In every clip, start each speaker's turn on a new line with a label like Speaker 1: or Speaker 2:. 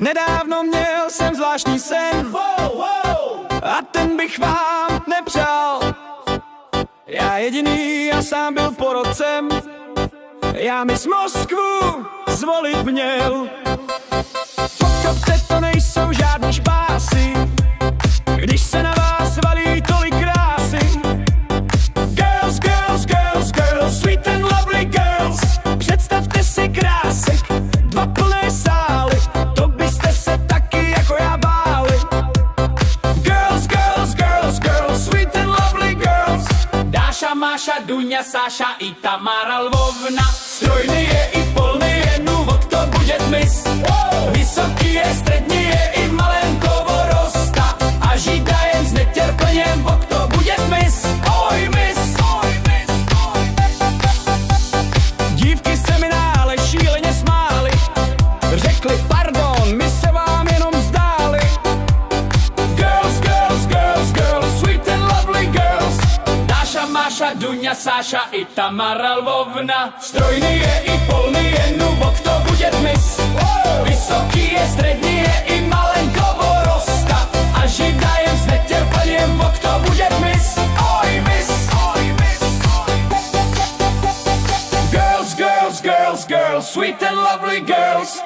Speaker 1: Nedávno měl jsem zvláštní sen a ten bych vám nepřál. Já jediný, já sám byl porodcem, já Miss Moskvu zvolit měl. Pochopte, to nejsou žádný špásy, když se na vás valí tolik krásy. Girls, girls, girls, girls, sweet and lovely girls. Představte si krásek, dva plné sály, to byste se taky jako já báli. Girls, girls, girls, girls, sweet and lovely girls.
Speaker 2: Dáša, Máša, Duňa, Sáša i Tamara Lvovna. Strojný je i polný je, nůvod to bude mis. Vysoký je, střední je i malenko rosta. A žida jen s netrplněm, vok to bude mis. Oj, mis, oj, mis, oj.
Speaker 1: Dívky se mi nále šíleně smály, řekli pardon, my se vám jenom zdáli.
Speaker 2: Girls, girls, girls, girls, sweet and lovely girls. Dáša, Máša, Duňa, Sáša i Tamara Lvovna. Strojný je i polný je, nůvod to bude mis. Vysoký je, střední je i malenko rosta. A žida jen s netrplněm, vok to bude mis. Oj, mis, oj, mis, oj. Girls, girls, girls, girls, sweet and lovely girls.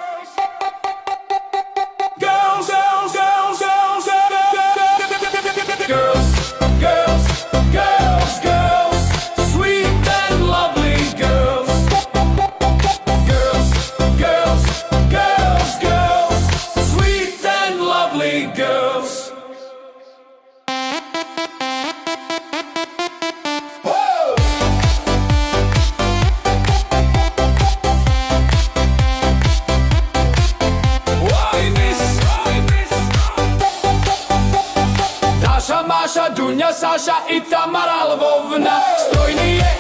Speaker 2: Girls, girls, girls, girls, girls, girls, girls, girls, sweet and lovely girls. Girls, girls, girls, girls, sweet and lovely girls. Whoa! Oj, mis, oj, mis. Dáša, Máša, Duňa, Sáša i Tamara Lvovna. Strojný je